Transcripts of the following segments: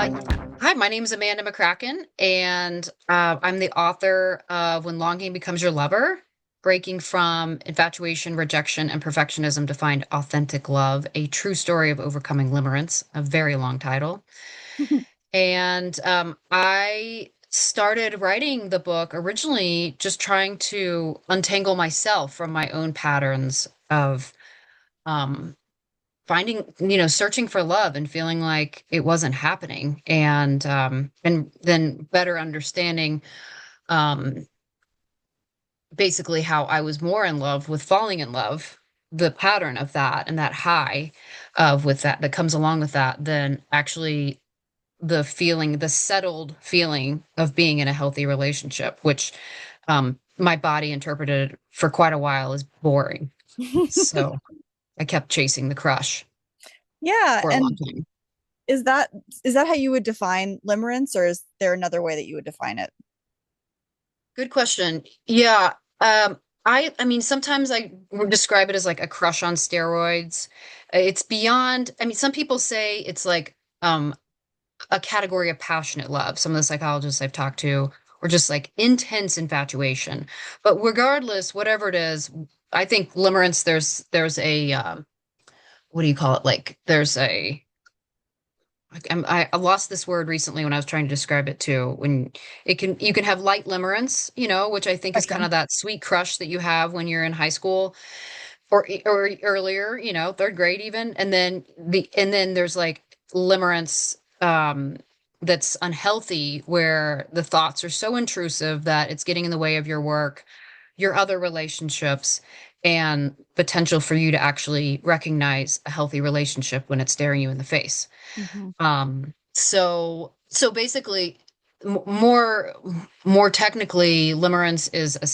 Uh, Hi, my name is Amanda McCracken, and I'm the author of When Longing Becomes Your Lover, Breaking from Infatuation, Rejection, and Perfectionism to Find Authentic Love, a true story of overcoming limerence, a very long title. And I started writing the book originally just trying to untangle myself from my own patterns of um, finding, searching for love and feeling like it wasn't happening, and then better understanding um basically how I was more in love with falling in love, the pattern of that and that high of with that comes along with that, than actually the feeling, the settled feeling of being in a healthy relationship, which my body interpreted for quite a while as boring. So I kept chasing the crush Yeah, for a long and time. is that is that how you would define limerence, or is there another way that you would define it? Good question. Yeah. I mean, sometimes I would describe it as like a crush on steroids. It's beyond, I mean, some people say it's like a category of passionate love. Some of the psychologists I've talked to, or just like intense infatuation. But regardless, whatever it is, I think limerence, there's a what do you call it? Like there's a I lost this word recently when I was trying to describe it too. When you can have light limerence, which I think is kind Spectrum. of that sweet crush that you have when you're in high school or earlier, third grade even. And then there's like limerence that's unhealthy, where the thoughts are so intrusive that it's getting in the way of your work, your other relationships, and potential for you to actually recognize a healthy relationship when it's staring you in the face. Hmm. So basically, more technically, limerence is a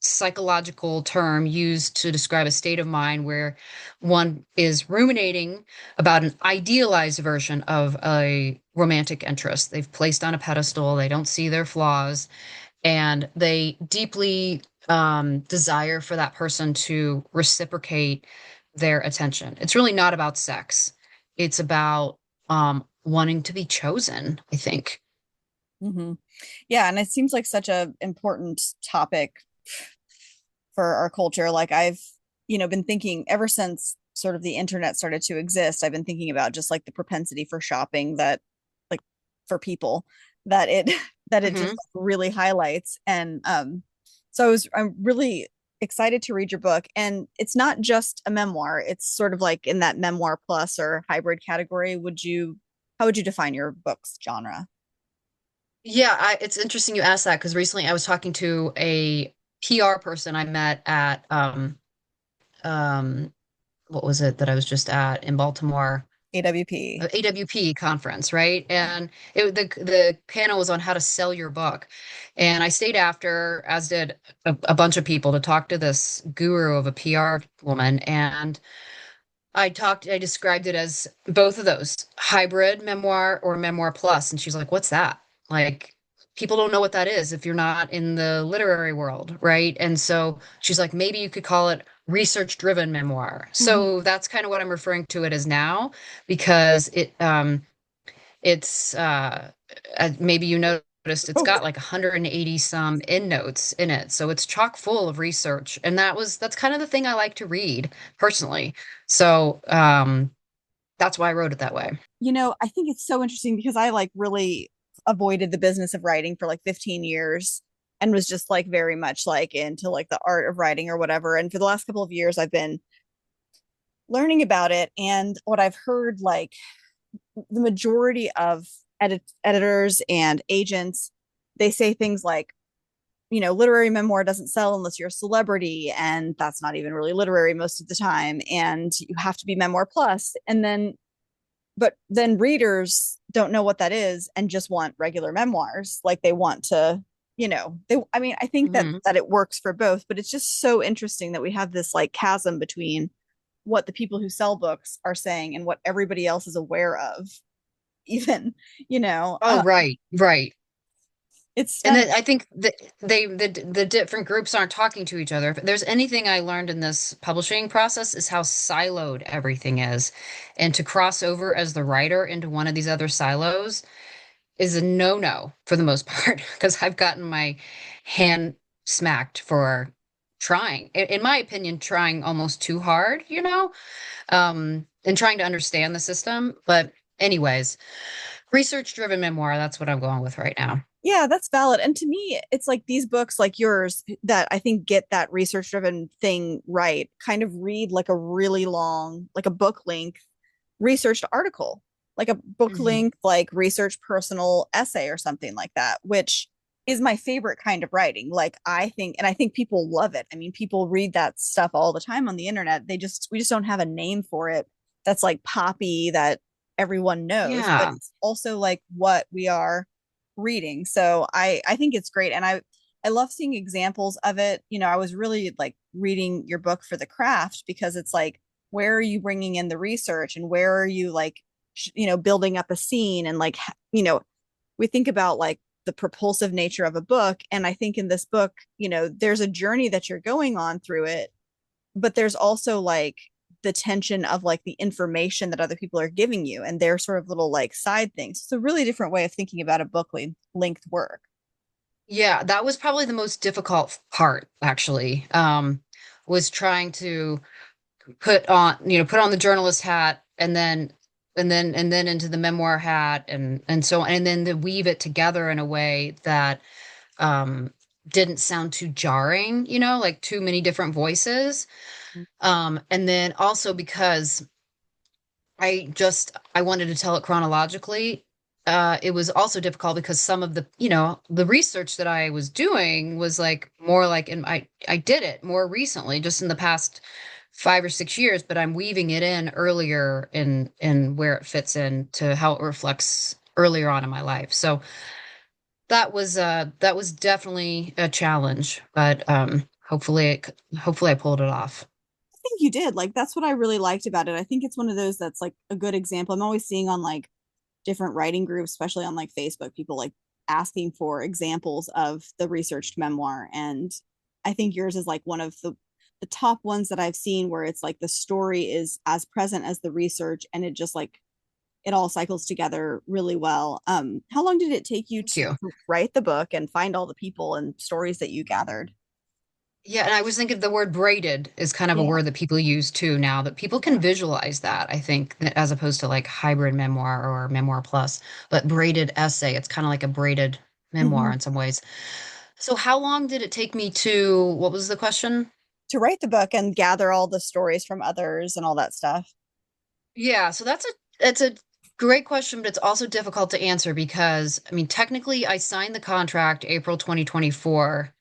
psychological term used to describe a state of mind where one is ruminating about an idealized version of a romantic interest they've placed on a pedestal. They don't see their flaws, and they deeply desire for that person to reciprocate their attention. It's really not about sex. It's about wanting to be chosen, I think. Hmm. Yeah, and it seems like such a important topic for our culture. Like I've, been thinking ever since sort of the internet started to exist, I've been thinking about just like the propensity for shopping that like for people that it that it just Hmm. really highlights. And so I'm really excited to read your book. And it's not just a memoir, it's sort of like in that memoir plus or hybrid category. How would you define your book's genre? Yeah, it's interesting you asked that because recently I was talking to a PR person I met at um, what was it that I was just at in Baltimore? AWP. AWP conference, right? And the panel was on how to sell your book. And I stayed after, as did a bunch of people, to talk to this guru of a PR woman. And I described it as both of those, hybrid memoir or memoir plus. And she's like, "What's that?" Like, people don't know what that is if you're not in the literary world, right? And so she's like, maybe you could call it research driven memoir. Mhm. So that's kind of what I'm referring to it as now, because it's maybe you noticed it's Oh, got like 180 some endnotes in it, so it's chock full of research, and that's kind of the thing I like to read personally. So that's why I wrote it that way. I think it's so interesting because I like really avoided the business of writing for like 15 years and was just like very much like into like the art of writing or whatever. And for the last couple of years, I've been learning about it. And what I've heard, like the majority of editors and agents, they say things like, literary memoir doesn't sell unless you're a celebrity. And that's not even really literary most of the time. And you have to be memoir plus. But then readers don't know what that is and just want regular memoirs. Like they want to, I mean, I think that Hmm. it works for both, but it's just so interesting that we have this like chasm between what the people who sell books are saying and what everybody else is aware of, even, you know. Oh, right, right. It's And stunning. then I think that the different groups aren't talking to each other. If there's anything I learned in this publishing process is how siloed everything is. And to cross over as the writer into one of these other silos is a no-no for the most part, because I've gotten my hand smacked for trying, in my opinion, trying almost too hard, and trying to understand the system. But anyways, research-driven memoir, that's what I'm going with right now. Yeah, that's valid. And to me, it's like these books like yours that I think get that research driven thing right, kind of read like a really long, like a book length researched article, like a book Mhm. length, like research personal essay or something like that, which is my favorite kind of writing. Like I think, and I think people love it. I mean, people read that stuff all the time on the internet. We just don't have a name for it that's like poppy that everyone knows, but Yeah. it's also like what we are reading. So I think it's great, and I love seeing examples of it. You know, I was really like reading your book for the craft because it's like where are you bringing in the research and where are you like building up a scene and like we think about like the propulsive nature of a book, and I think in this book, there's a journey that you're going on through it, but there's also like the tension of like the information that other people are giving you and their sort of little like side things. It's a really different way of thinking about a book length work. Yeah, that was probably the most difficult part, actually, was trying to put on the journalist hat and then into the memoir hat and so on, and then to weave it together in a way that um didn't sound too jarring, like too many different voices. And then also because I wanted to tell it chronologically. It was also difficult because some of the research that I was doing was like more like, and I did it more recently, just in the past 5 or 6 years, but I'm weaving it in earlier in where it fits in to how it reflects earlier on in my life. So that was definitely a challenge, but hopefully I pulled it off. Think you did. Like that's what I really liked about it. I think it's one of those that's like a good example. I'm always seeing on like different writing groups, especially on like Facebook, people like asking for examples of the researched memoir. And I think yours is like one of the top ones that I've seen where it's like the story is as present as the research and it just like it all cycles together really well. How long did it take you Thank you. to write the book and find all the people and stories that you gathered? Yeah, and I was thinking the word braided is kind of a Yeah. word that people use too now, that people can Yeah. visualize that, I think, as opposed to like hybrid memoir or memoir plus. But braided essay, it's kind of like a braided Mm-hmm. memoir in some ways. So how long did it take me to, what was the question? To write the book and gather all the stories from others and all that stuff. Yeah, so that's a great question, but it's also difficult to answer because I mean, technically I signed the contract April 2024,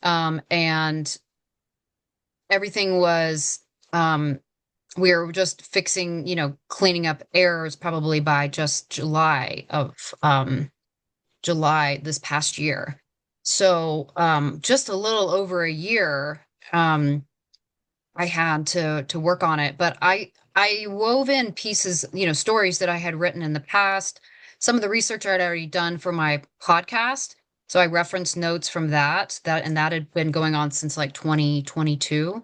and everything was we were just fixing, cleaning up errors probably by just July this past year. So just a little over a year I had to work on it, but I wove in pieces, stories that I had written in the past, some of the research I'd already done for my podcast. So I referenced notes from and that had been going on since like 2022.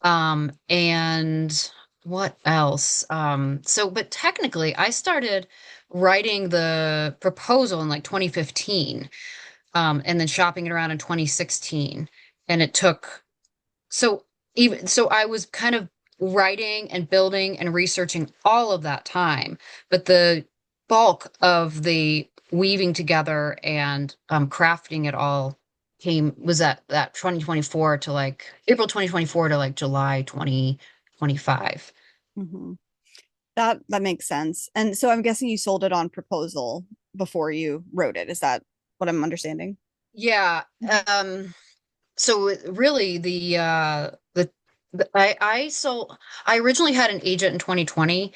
And what else? But technically, I started writing the proposal in like 2015, and then shopping it around in 2016. And it took, so so I was kind of writing and building and researching all of that time, but the bulk of the weaving together and crafting it all came was that 2024 to like April 2024 to like July 2025. Mm-hmm. That makes sense. And so I'm guessing you sold it on proposal before you wrote it. Is that what I'm understanding? Yeah. Mhm. So really I originally had an agent in 2020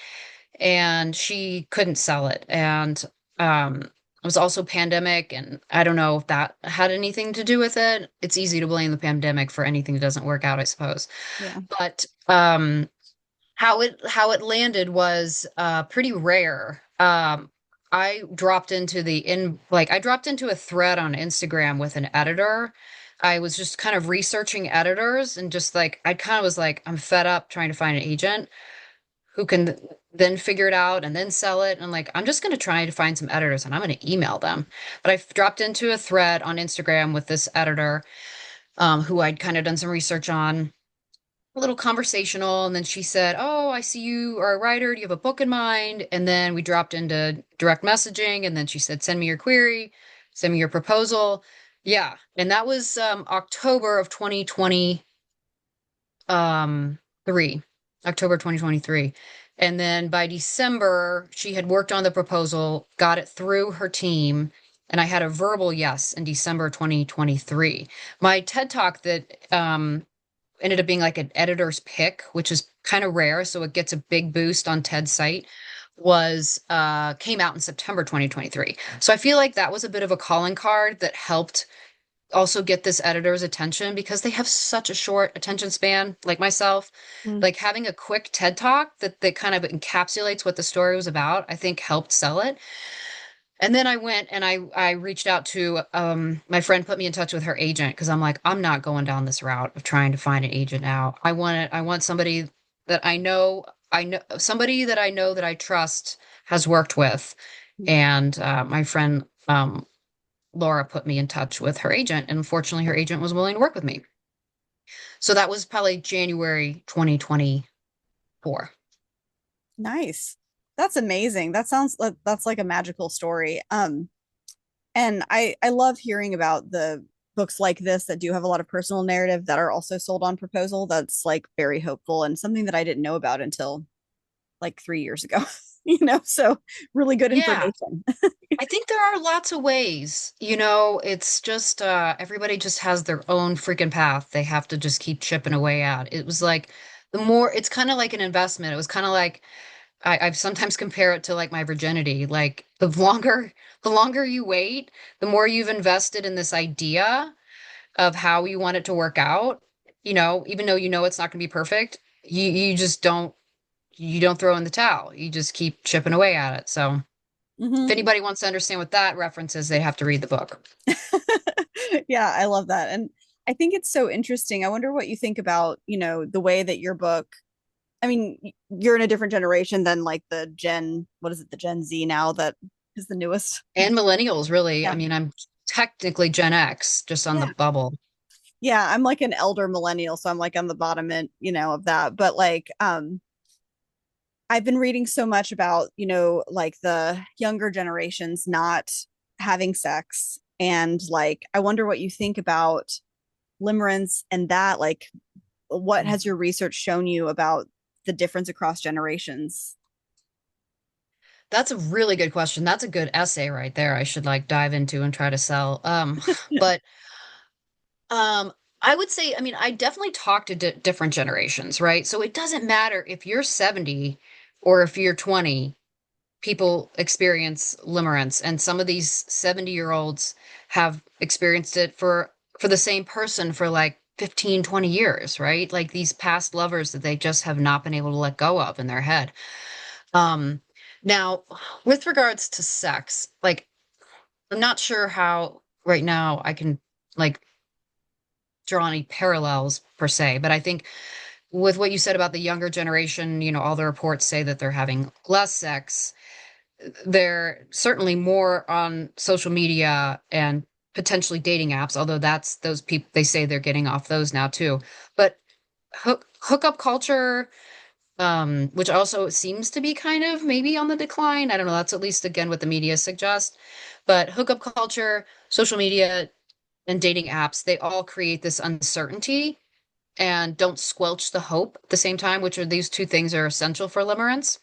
and she couldn't sell it. And it was also pandemic, and I don't know if that had anything to do with it. It's easy to blame the pandemic for anything that doesn't work out, I suppose. Yeah. But how it landed was pretty rare. I dropped into the in like I dropped into a thread on Instagram with an editor. I was just kind of researching editors and just like I kind of was like I'm fed up trying to find an agent who can then figure it out and then sell it. And like I'm just going to try to find some editors and I'm going to email them. But I dropped into a thread on Instagram with this editor who I'd kind of done some research on, a little conversational, and then she said, "Oh, I see you are a writer. Do you have a book in mind?" And then we dropped into direct messaging, and then she said, "Send me your query, send me your proposal." Yeah, and that was October of 2020 three, October 2023. And then by December, she had worked on the proposal, got it through her team, and I had a verbal yes in December 2023. My TED Talk that ended up being like an editor's pick, which is kind of rare, so it gets a big boost on TED's site, was came out in September 2023. So I feel like that was a bit of a calling card that helped also get this editor's attention because they have such a short attention span, like myself. Mm. Like having a quick TED talk that kind of encapsulates what the story was about, I think helped sell it. And then I went and I reached out to my friend put me in touch with her agent because I'm like, I'm not going down this route of trying to find an agent now. I want somebody that I know somebody that I know that I trust has worked with. And my friend Laura put me in touch with her agent, and unfortunately her agent was willing to work with me. So that was probably January 2024. Nice. That's amazing. That sounds that's like a magical story. And I love hearing about the books like this that do have a lot of personal narrative that are also sold on proposal. That's like very hopeful and something that I didn't know about until like 3 years ago. So really good Yeah, information. I think there are lots of ways. It's just everybody just has their own freaking path. They have to just keep chipping away at. It was like the more it's kind of like an investment. It was kind of like I've sometimes compare it to like my virginity. Like the longer you wait, the more you've invested in this idea of how you want it to work out. Even though it's not going to be perfect, you just don't throw in the towel. You just keep chipping away at it. So if Hmm. anybody wants to understand what that reference is, they have to read the book. Yeah, I love that. And I think it's so interesting. I wonder what you think about, the way that your book, I mean, you're in a different generation than like what is it, the Gen Z now that is the newest. And millennials, really. I Yeah. mean, I'm technically Gen X, just on the Yeah. bubble. Yeah, I'm like an elder millennial, so I'm like on the bottom end, of that. But like I've been reading so much about, like the younger generations not having sex. And like, I wonder what you think about limerence and that. Like, what has your research shown you about the difference across generations? That's a really good question. That's a good essay right there. I should like dive into and try to sell. But um, I would say, I mean, I definitely talk to different generations, right? So it doesn't matter if you're 70 or if you're 20, people experience limerence, and some of these 70-year-olds have experienced it for the same person for like 15, 20 years, right? Like these past lovers that they just have not been able to let go of in their head. Um, Now, with regards to sex, like I'm not sure how right now I can like draw any parallels per se, but I think with what you said about the younger generation, all the reports say that they're having less sex. They're certainly more on social media and potentially dating apps, although that's those people they say they're getting off those now too. But hookup culture, which also seems to be kind of maybe on the decline. I don't know. That's at least again what the media suggests. But hookup culture, social media, and dating apps, they all create this uncertainty and don't squelch the hope at the same time, which are these two things are essential for limerence.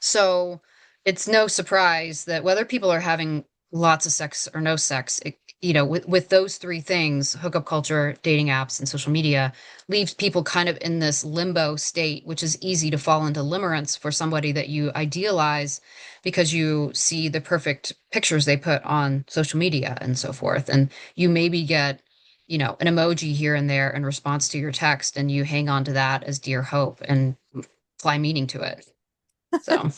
So it's no surprise that whether people are having lots of sex or no sex, with those three things, hookup culture, dating apps, and social media, leaves people kind of in this limbo state, which is easy to fall into limerence for somebody that you idealize because you see the perfect pictures they put on social media and so forth. And you maybe get, an emoji here and there in response to your text, and you hang on to that as dear hope and apply meaning to it. So.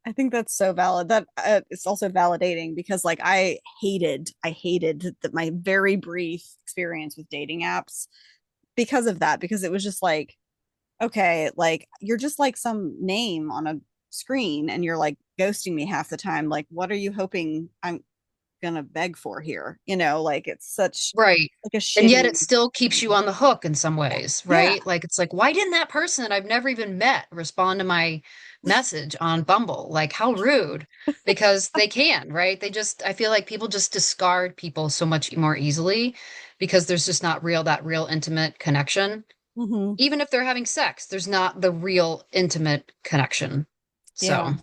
I think that's so valid. That it's also validating because like I hated that my very brief experience with dating apps because of that, because it was just like, okay, like you're just like some name on a screen and you're like ghosting me half the time. Like, what are you hoping I'm gonna beg for here? Like it's such Right. like a And yet shitty. it still keeps you on the hook in some ways, Yeah. right? Like it's like, why didn't that person that I've never even met respond to my message on Bumble? Like how rude. Because they can, right? I feel like people just discard people so much more easily because there's just not that real intimate connection. Hmm. Even if they're having sex, there's not the real intimate connection. Yeah. So,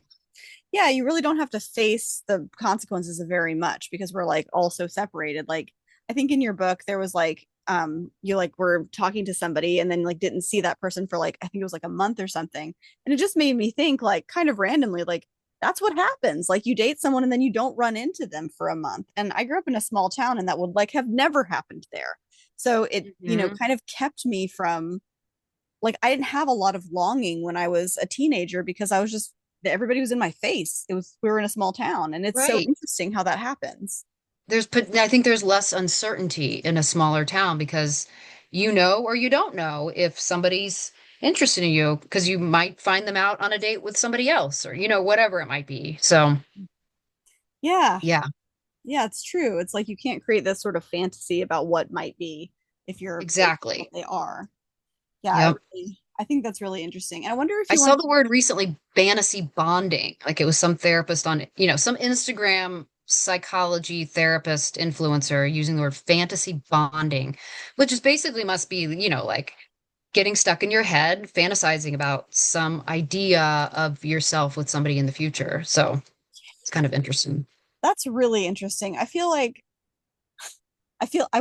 Yeah, you really don't have to face the consequences of very much because we're like all so separated. Like I think in your book there was like you like were talking to somebody and then like didn't see that person for like I think it was like a month or something. And it just made me think like kind of randomly like that's what happens. Like you date someone and then you don't run into them for a month. And I grew up in a small town and that would like have never happened there. So it, mhm. kind of kept me from like I didn't have a lot of longing when I was a teenager because I was just everybody was in my face. We were in a small town, and it's so Right. interesting how that happens. I think there's less uncertainty in a smaller town because you know or you don't know if somebody's interested in you because you might find them out on a date with somebody else or whatever it might be. So, Yeah, yeah, yeah, it's true. It's like you can't create this sort of fantasy about what might be if you're faced with what exactly. they are. Yeah, Yep. I think that's really interesting. And I wonder if I you saw want. the word recently, fantasy bonding. Like it was some therapist on, some Instagram psychology therapist influencer using the word fantasy bonding, which is basically must be, like getting stuck in your head, fantasizing about some idea of yourself with somebody in the future. So it's kind of interesting. That's really interesting. I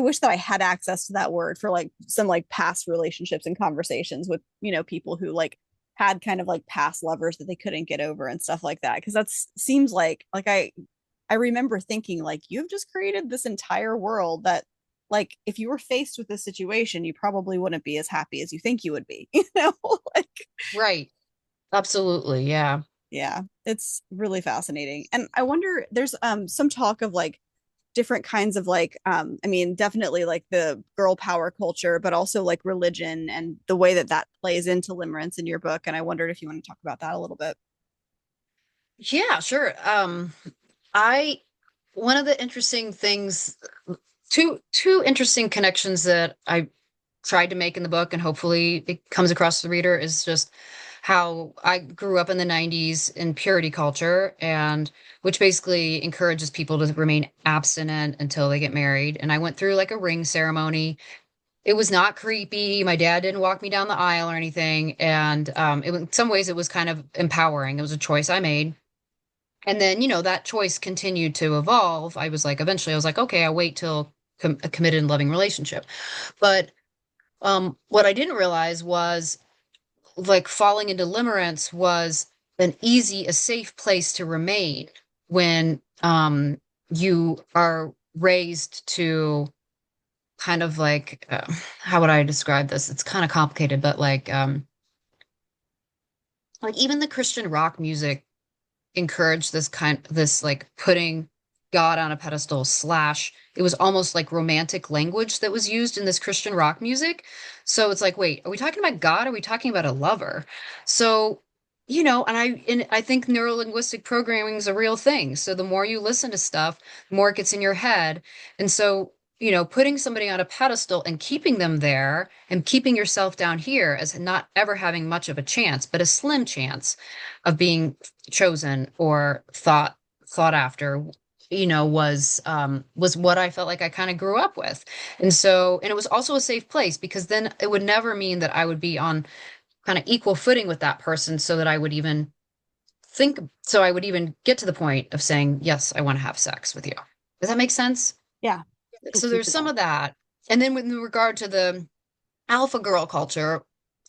wish that I had access to that word for like some like past relationships and conversations with, people who like had kind of like past lovers that they couldn't get over and stuff like that. Cause that's seems like I remember thinking like you've just created this entire world that like if you were faced with this situation, you probably wouldn't be as happy as you think you would be, like Right. Absolutely. Yeah. yeah, it's really fascinating. And I wonder there's some talk of like different kinds of like I mean definitely like the girl power culture but also like religion and the way that that plays into limerence in your book, and I wondered if you want to talk about that a little bit. Yeah, sure. I one of the interesting things, two interesting connections that I tried to make in the book, and hopefully it comes across to the reader, is just how I grew up in the 90s in purity culture, and which basically encourages people to remain abstinent until they get married. And I went through like a ring ceremony. It was not creepy. My dad didn't walk me down the aisle or anything. And in some ways, it was kind of empowering. It was a choice I made. And then, that choice continued to evolve. Eventually, I was like, okay, I'll wait till a committed and loving relationship. But what I didn't realize was like falling into limerence was a safe place to remain when you are raised to kind of like, how would I describe this? It's kind of complicated, but like even the Christian rock music encourage this like putting God on a pedestal slash it was almost like romantic language that was used in this Christian rock music. So it's like, wait, are we talking about God? Or are we talking about a lover? So, and I think neurolinguistic programming is a real thing. So the more you listen to stuff, the more it gets in your head. And so, putting somebody on a pedestal and keeping them there and keeping yourself down here as not ever having much of a chance, but a slim chance of being chosen or thought after was what I felt like I kind of grew up with. And it was also a safe place because then it would never mean that I would be on kind of equal footing with that person so I would even get to the point of saying yes, I want to have sex with you. Does that make sense? Yeah, So there's super some does. of that. And then with regard to the alpha girl culture,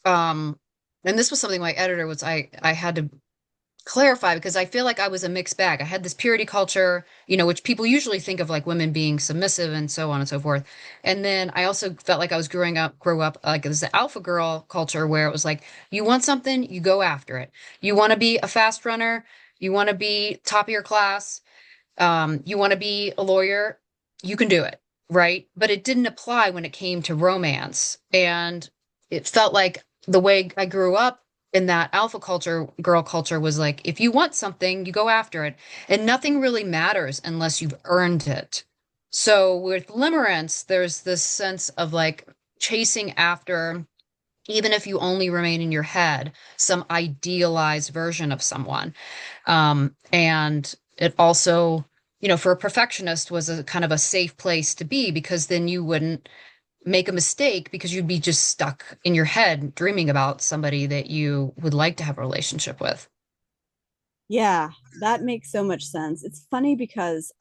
um and this was something my editor was I had to clarify because I feel like I was a mixed bag. I had this purity culture, which people usually think of like women being submissive and so on and so forth. And then I also felt like I was grew up like this alpha girl culture where it was like, you want something, you go after it. You want to be a fast runner, You want to be top of your class, you want to be a lawyer, you can do it, right? But it didn't apply when it came to romance. And it felt like the way I grew up in that alpha culture, girl culture was like, if you want something, you go after it. And nothing really matters unless you've earned it. So with limerence, there's this sense of like chasing after, even if you only remain in your head, some idealized version of someone. And it also, for a perfectionist was a kind of a safe place to be because then you wouldn't make a mistake because you'd be just stuck in your head dreaming about somebody that you would like to have a relationship with. Yeah, that makes so much sense. It's funny because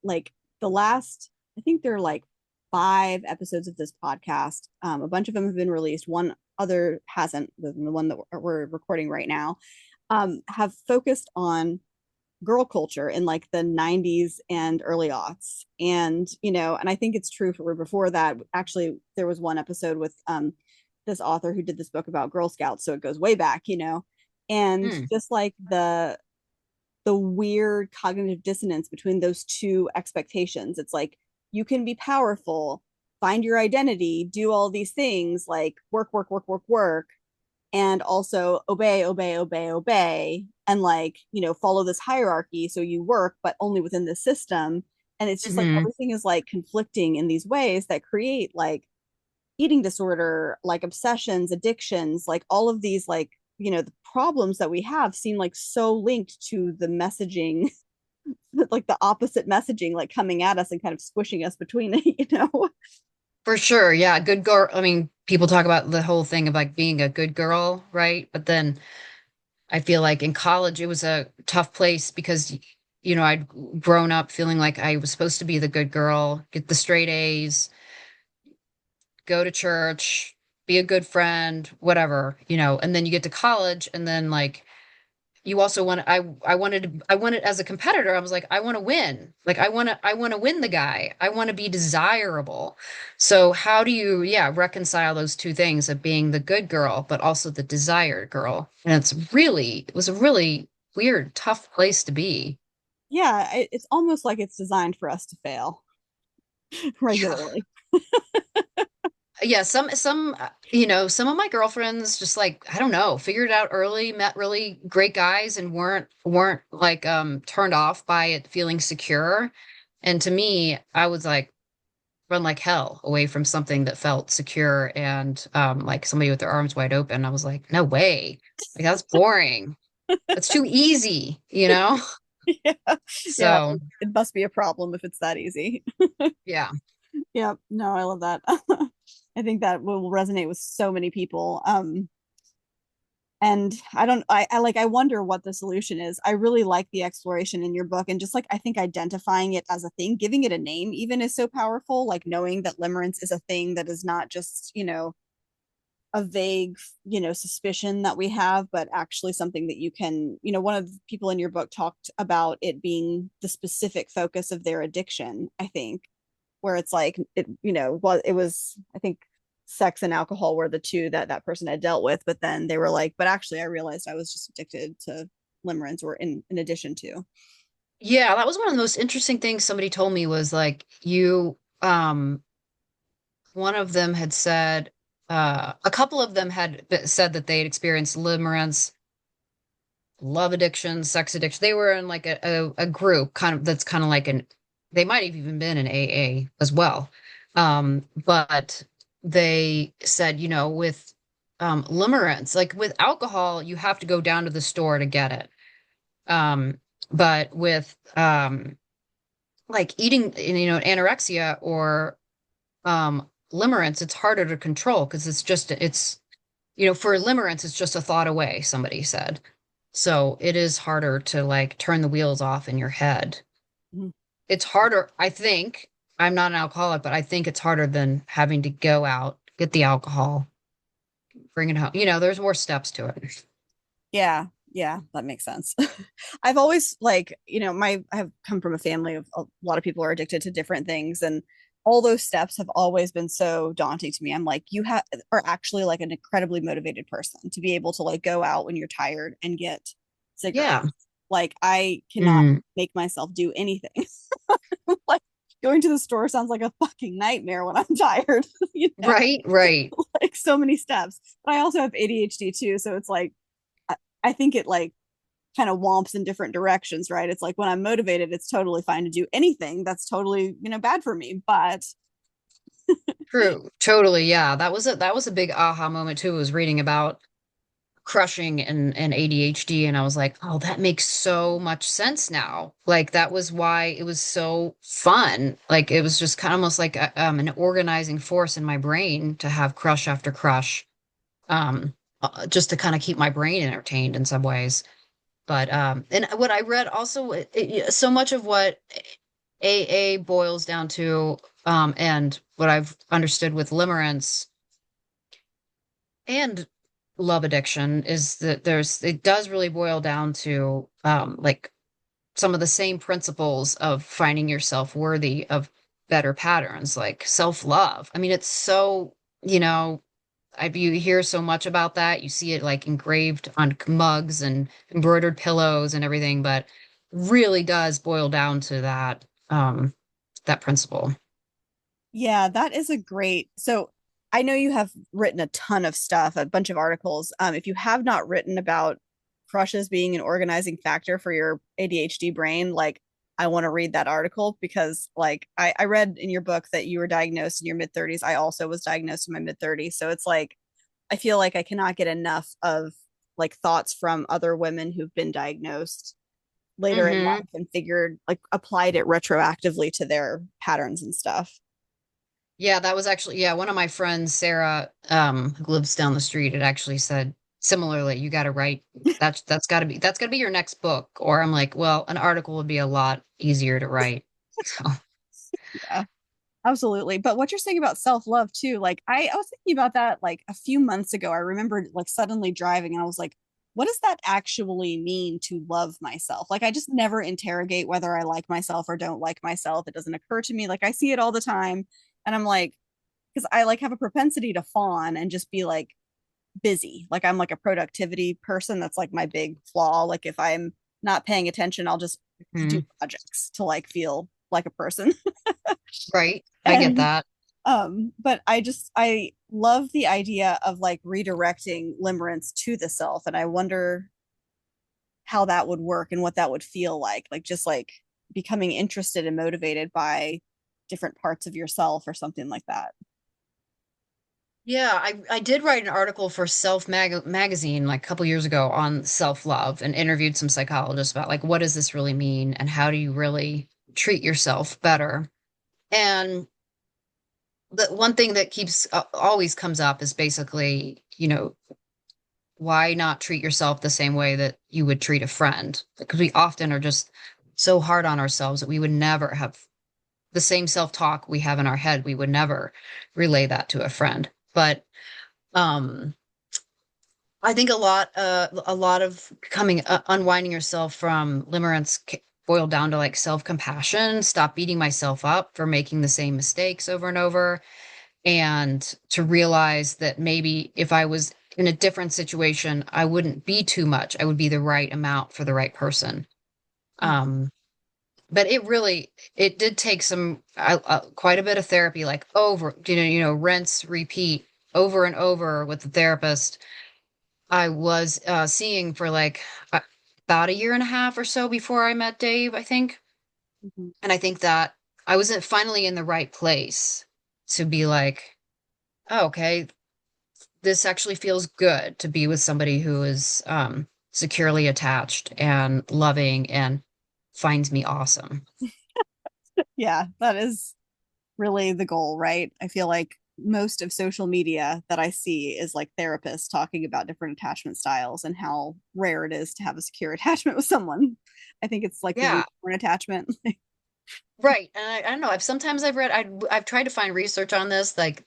like the last, I think there are like 5 episodes of this podcast. A bunch of them have been released. One other hasn't, the one that we're recording right now, have focused on girl culture in like the 90s and early aughts. And, and I think it's true for before that. Actually, there was one episode with this author who did this book about Girl Scouts. So it goes way back, and Hmm. just like the weird cognitive dissonance between those two expectations. It's like you can be powerful, find your identity, do all these things like work, work, work, work, work, and also obey, obey, obey, obey, and like, follow this hierarchy. So you work, but only within the system. And it's just like Hmm. everything is like conflicting in these ways that create like eating disorder, like obsessions, addictions, like all of these, like, the problems that we have seem like so linked to the messaging, like the opposite messaging, like coming at us and kind of squishing us between it. For sure. Yeah. Good girl. I mean, people talk about the whole thing of like being a good girl, right? But then I feel like in college it was a tough place because I'd grown up feeling like I was supposed to be the good girl, get the straight A's, go to church, be a good friend, whatever, and then you get to college and then like you also want I wanted as a competitor, I was like, I want to win. Like I want to win the guy. I want to be desirable. So how do you, yeah, reconcile those two things of being the good girl, but also the desired girl? And it was a really weird, tough place to be. Yeah, it's almost like it's designed for us to fail Yeah. regularly. Yeah, some of my girlfriends just like, I don't know, figured it out early, met really great guys and weren't like turned off by it feeling secure. And to me, I was like run like hell away from something that felt secure and like somebody with their arms wide open. I was like, no way. Like that's boring. That's too easy. Yeah, yeah, So, it must be a problem if it's that easy. yeah. Yeah, no, I love that. I think that will resonate with so many people. And I wonder what the solution is. I really like the exploration in your book, and just like I think identifying it as a thing, giving it a name even is so powerful, like knowing that limerence is a thing that is not just, a vague, suspicion that we have, but actually something that you can, one of the people in your book talked about it being the specific focus of their addiction, I think, where it's like it was, I think, sex and alcohol were the two that that person had dealt with, but then they were like, but actually I realized I was just addicted to limerence, or in addition to. Yeah, that was one of the most interesting things somebody told me was like one of them had said, a couple of them had said that they had experienced limerence, love addiction, sex addiction. They were in like a group kind of that's kind of like they might have even been in AA as well. But they said, with limerence, like with alcohol, you have to go down to the store to get it. But with like eating, anorexia or limerence, it's harder to control because for limerence, it's just a thought away, somebody said. So it is harder to like turn the wheels off in your head. Mhm. It's harder, I think. I'm not an alcoholic, but I think it's harder than having to go out, get the alcohol, bring it home. There's more steps to it. Yeah, yeah, that makes sense. I've always like, I have come from a family of a lot of people are addicted to different things, and all those steps have always been so daunting to me. I'm like, you have are actually like an incredibly motivated person to be able to like go out when you're tired and get Yeah. cigarettes. Like I cannot Mm. make myself do anything. Like going to the store sounds like a fucking nightmare when I'm tired, you know, Right, right. like so many steps. But I also have ADHD too, so it's like I think it like kind of womps in different directions, right? It's like when I'm motivated, it's totally fine to do anything that's totally, bad for me. But True. Totally. Yeah. That was a big aha moment too, was reading about crushing and ADHD. And I was like, oh, that makes so much sense now. Like that was why it was so fun. Like it was just kind of almost like an organizing force in my brain to have crush after crush, um, just to kind of keep my brain entertained in some ways. But and what I read also, so much of what AA boils down to, and what I've understood with limerence and love addiction is that it does really boil down to like some of the same principles of finding yourself worthy of better patterns, like self-love. I mean, it's so, you hear so much about that. You see it like engraved on mugs and embroidered pillows and everything, but really does boil down to that principle. yeah, that is a great. So I know you have written a ton of stuff, a bunch of articles. If you have not written about crushes being an organizing factor for your ADHD brain, like I want to read that article because like I read in your book that you were diagnosed in your mid 30s. I also was diagnosed in my mid 30s. So it's like I feel like I cannot get enough of like thoughts from other women who've been diagnosed later in Hmm. life and figured like applied it retroactively to their patterns and stuff. Yeah, that was actually, yeah, one of my friends, Sarah, who lives down the street, had actually said similarly, you got to write that's got to be your next book. Or I'm like, well, an article would be a lot easier to write. So, Yeah, absolutely. But what you're saying about self-love too, like I was thinking about that like a few months ago. I remembered like suddenly driving and I was like, what does that actually mean to love myself? Like I just never interrogate whether I like myself or don't like myself. It doesn't occur to me. Like I see it all the time and I'm like, because I like have a propensity to fawn and just be like busy. Like I'm like a productivity person. That's like my big flaw. Like if I'm not paying attention, I'll just do mhm. projects to like feel like a person. Right. I get And that. but I love the idea of like redirecting limerence to the self. And I wonder how that would work and what that would feel like just like becoming interested and motivated by different parts of yourself or something like that. Yeah, I did write an article for Magazine like a couple years ago on self-love and interviewed some psychologists about like what does this really mean and how do you really treat yourself better? And the one thing that keeps always comes up is basically, why not treat yourself the same way that you would treat a friend? Because we often are just so hard on ourselves that we would never have the same self-talk we have in our head. We would never relay that to a friend. But um I think a lot of coming unwinding yourself from limerence boiled down to like self-compassion, stop beating myself up for making the same mistakes over and over, and to realize that maybe if I was in a different situation, I wouldn't be too much. I would be the right amount for the right person. Um, but it did take some quite a bit of therapy, like over, rinse, repeat over and over with the therapist I was seeing for like uh, about a year and a half or so before I met Dave, I think. Mhm. And I think that I was finally in the right place to be like, oh, okay, this actually feels good to be with somebody who is securely attached and loving and finds me awesome. Yeah, that is really the goal, right? I feel like most of social media that I see is like therapists talking about different attachment styles and how rare it is to have a secure attachment with someone. I think it's like the Yeah, unicorn attachment. right. And I don't know. I've read, I've tried to find research on this. Like,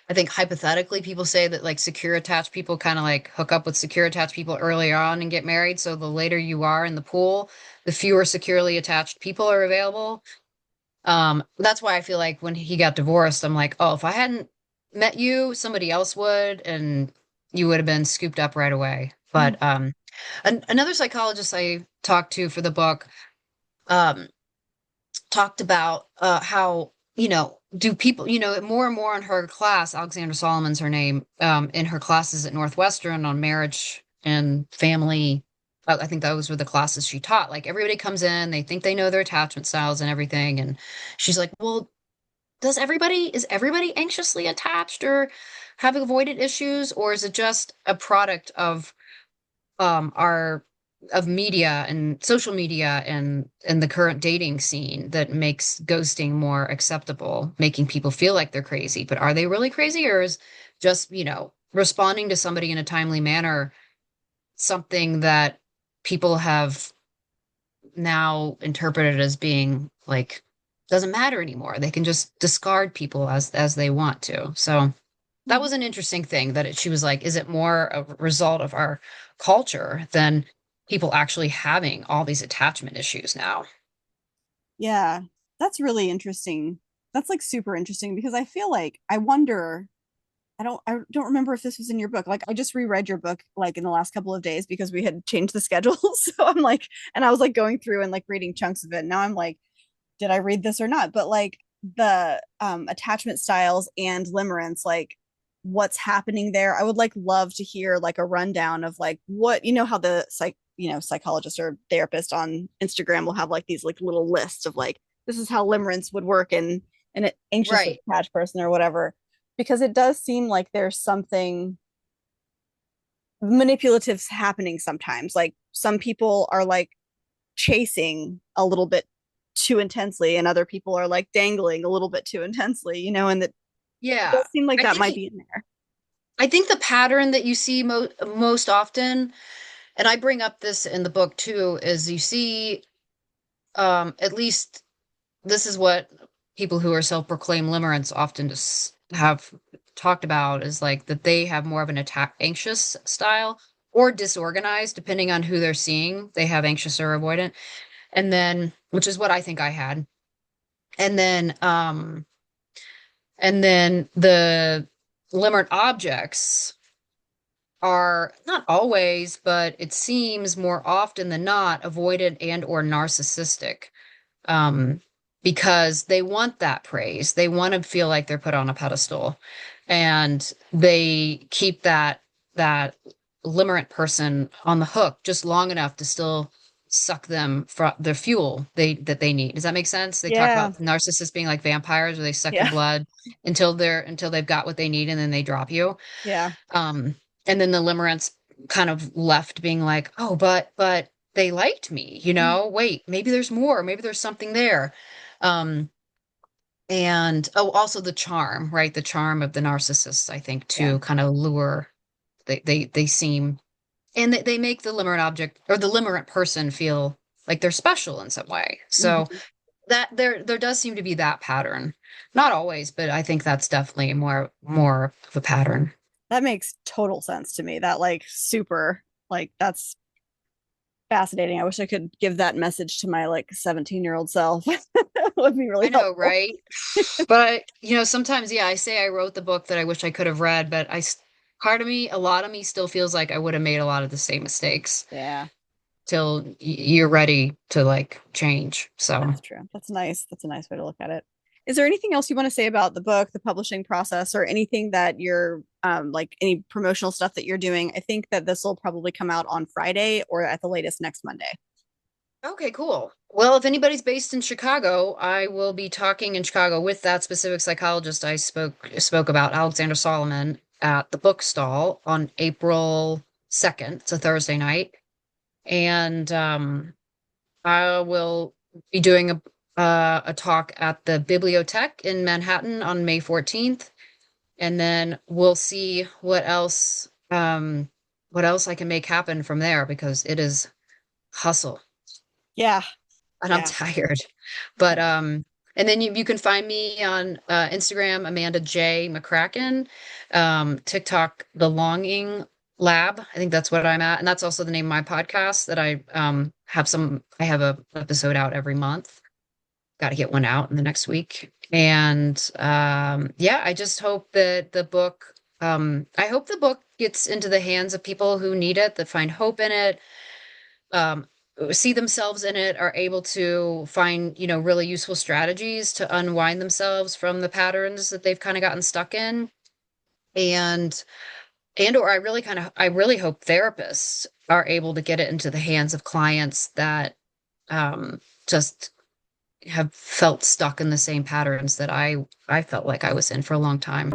I think hypothetically, people say that like secure attached people kind of like hook up with secure attached people earlier on and get married. So the later you are in the pool, the fewer securely attached people are available. That's why I feel like when he got divorced, I'm like, oh, if I hadn't met you, somebody else would, and you would have been scooped up right away. Mm. But Another psychologist I talked to for the book um, talked about how, do people, more and more in her class, Alexandra Solomon's her name, in her classes at Northwestern on marriage and family. I think those were the classes she taught. Like everybody comes in, they think they know their attachment styles and everything. And she's like, well, is everybody anxiously attached or have avoided issues, or is it just a product of our of media and social media and the current dating scene that makes ghosting more acceptable, making people feel like they're crazy? But are they really crazy, or is just, responding to somebody in a timely manner something that people have now interpreted as being like doesn't matter anymore. They can just discard people as they want to. So that was Mhm. an interesting thing that she was like, is it more a result of our culture than people actually having all these attachment issues now? Yeah, that's really interesting. That's like super interesting because I feel like I wonder, I don't remember if this was in your book. Like I just reread your book like in the last couple of days because we had changed the schedule. So I'm like, and I was like going through and like reading chunks of it. Now I'm like, did I read this or not? But like the attachment styles and limerence, like what's happening there. I would like love to hear like a rundown of like what, how the psychologist or therapist on Instagram will have like these like little lists of like this is how limerence would work in an anxiously Right. attached person or whatever. Because it does seem like there's something manipulative happening sometimes. Like some people are like chasing a little bit too intensely and other people are like dangling a little bit too intensely, and that it Yeah. does seem like I that think might be in there. I think the pattern that you see most often, and I bring up this in the book too, is you see at least this is what people who are self-proclaimed limerents often just have talked about, is like that they have more of an attack anxious style or disorganized, depending on who they're seeing. They have anxious or avoidant. And then, which is what I think I had. And then the limerent objects are not always, but it seems more often than not avoidant and or narcissistic. um, because they want that praise. They want to feel like they're put on a pedestal, and they keep that limerent person on the hook just long enough to still suck them for their fuel that they need. Does that make sense? They talk Yeah. about narcissists being like vampires, where they suck your Yeah. blood until they've got what they need, and then they drop you. Yeah. Um, and then the limerence kind of left being like, oh, but they liked me, wait, maybe there's more, maybe there's something there. Um, and oh, also the charm, right? The charm of the narcissists, I think, Yeah. to kind of lure, they seem, and they make the limerent object or the limerent person feel like they're special in some way. So Mhm. that there does seem to be that pattern. Not always, but I think that's definitely more of a pattern. That makes total sense to me. That like super like that's fascinating. I wish I could give that message to my like 17-year-old self. That would be really I know, helpful. right? But sometimes, yeah, I say I wrote the book that I wish I could have read, but part of me, a lot of me still feels like I would have made a lot of the same mistakes Yeah, till you're ready to like change. So that's true. That's nice. That's a nice way to look at it. Is there anything else you want to say about the book, the publishing process, or anything that you're like any promotional stuff that you're doing? I think that this will probably come out on Friday or at the latest next Monday. okay, cool. Well, if anybody's based in Chicago, I will be talking in Chicago with that specific psychologist I spoke about, Alexander Solomon, at the book stall on April 2nd. It's a Thursday night. And I will be doing a talk at the Bibliothèque in Manhattan on May 14th, and then we'll see what else I can make happen from there, because it is hustle Yeah, and I'm yeah. tired. But Yeah. and then you can find me on Instagram, Amanda J McCracken, TikTok, The Longing Lab. I think that's what I'm at, and that's also the name of my podcast that I have a episode out every month. Got to get one out in the next week. And yeah, I just hope that the book I hope the book gets into the hands of people who need it, that find hope in it, um, see themselves in it, are able to find, really useful strategies to unwind themselves from the patterns that they've kind of gotten stuck in. And or I really hope therapists are able to get it into the hands of clients that just have felt stuck in the same patterns that I felt like I was in for a long time.